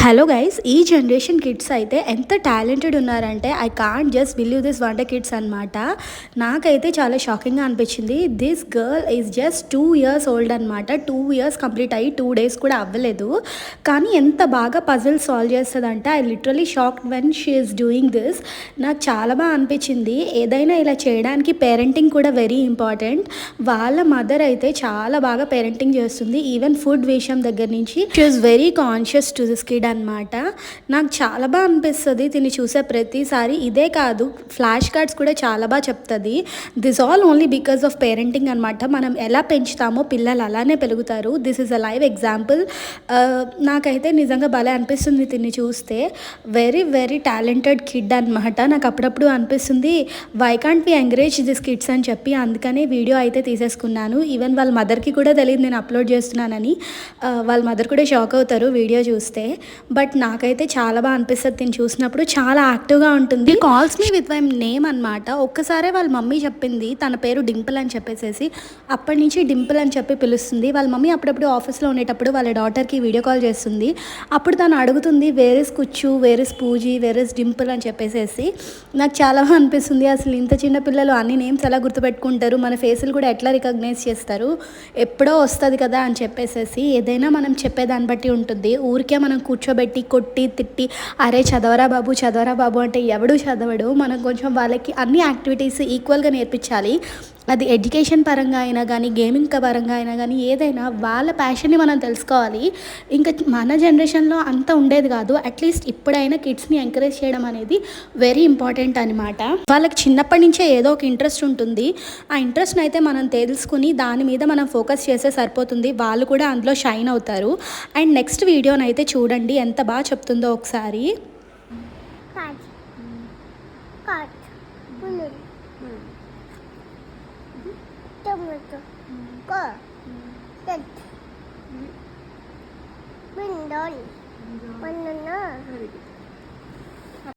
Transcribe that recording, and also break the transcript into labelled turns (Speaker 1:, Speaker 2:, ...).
Speaker 1: Hello guys, ఈ generation kids అయితే ఎంత టాలెంటెడ్ ఉన్నారంటే I can't just believe this wonder kids అనమాట. నాకైతే చాలా షాకింగ్గా అనిపించింది. This girl is just 2 years old అనమాట. 2 years కంప్లీట్ అయ్యి 2 days కూడా అవ్వలేదు. కానీ ఎంత బాగా పజిల్ సాల్వ్ చేస్తుందంటే I literally shocked when she is doing this. నాకు చాలా బాగా అనిపించింది. ఏదైనా ఇలా చేయడానికి పేరెంటింగ్ కూడా వెరీ ఇంపార్టెంట్. వాళ్ళ మదర్ అయితే చాలా బాగా పేరెంటింగ్ చేస్తుంది. ఈవెన్ ఫుడ్ విషయం దగ్గర నుంచి she is very conscious to this kid అనమాట. నాకు చాలా బాగా అనిపిస్తుంది తిని చూసే ప్రతిసారి. ఇదే కాదు, ఫ్లాష్ కార్డ్స్ కూడా చాలా బాగా చెప్తుంది. This all only because of parenting అనమాట. మనం ఎలా పెంచుతామో పిల్లలు అలానే పెరుగుతారు. This is a live example. నాకైతే నిజంగా భలే అనిపిస్తుంది తిని చూస్తే. వెరీ వెరీ టాలెంటెడ్ కిడ్ అనమాట. నాకు అప్పుడప్పుడు అనిపిస్తుంది why can't we encourage this kids అని చెప్పి. అందుకనే వీడియో అయితే తీసేసుకున్నాను. ఈవెన్ వాళ్ళ మదర్కి కూడా తెలియదు నేను అప్లోడ్ చేస్తున్నానని. వాళ్ళ మదర్ కూడా షాక్ అవుతారు వీడియో చూస్తే. బట్ నాకైతే చాలా బాగా అనిపిస్తుంది తిని చూసినప్పుడు. చాలా యాక్టివ్గా ఉంటుంది. Calls me with my name అనమాట. ఒక్కసారే వాళ్ళ మమ్మీ చెప్పింది తన పేరు డింపుల్ అని చెప్పేసి. అప్పటి నుంచి డింపుల్ అని చెప్పి పిలుస్తుంది. వాళ్ళ మమ్మీ అప్పుడప్పుడు ఆఫీస్లో ఉండేటప్పుడు వాళ్ళ డాటర్కి వీడియో కాల్ చేస్తుంది. అప్పుడు తను అడుగుతుంది వేర్ ఇస్ కుచ్చు, where is Pooji, where is Dimple అని చెప్పేసి. నాకు చాలా బాగా అనిపిస్తుంది. అసలు ఇంత చిన్న పిల్లలు అన్ని నేమ్స్ ఎలా గుర్తుపెట్టుకుంటారు, మన ఫేసులు కూడా ఎట్లా రికగ్నైజ్ చేస్తారు, ఎప్పుడో వస్తుంది కదా అని చెప్పేసి. ఏదైనా మనం చెప్పేదాన్ని బట్టి ఉంటుంది. ఊరికే మనం కూర్చోబెట్టి కొట్టి తిట్టి అరే చదవరా బాబు అంటే ఎవడు చదవడు. మనం కొంచెం వాళ్ళకి అన్ని యాక్టివిటీస్ ఈక్వల్గా నేర్పించాలి. అది ఎడ్యుకేషన్ పరంగా అయినా కానీ, గేమింగ్ పరంగా అయినా కానీ, ఏదైనా వాళ్ళ ప్యాషన్ని మనం తెలుసుకోవాలి. ఇంకా మన జనరేషన్లో అంత ఉండేది కాదు. అట్లీస్ట్ ఇప్పుడైనా కిడ్స్ని ఎంకరేజ్ చేయడం అనేది వెరీ ఇంపార్టెంట్ అనమాట. వాళ్ళకి చిన్నప్పటి నుంచే ఏదో ఒక ఇంట్రెస్ట్ ఉంటుంది. ఆ ఇంట్రెస్ట్ని అయితే మనం తెలుసుకుని దాని మీద మనం ఫోకస్ చేస్తే సరిపోతుంది. వాళ్ళు కూడా అందులో షైన్ అవుతారు. అండ్ నెక్స్ట్ వీడియోని అయితే చూడండి ఎంత బాగా చెప్తుందో ఒకసారి.
Speaker 2: Tomato, carrot, window, banana,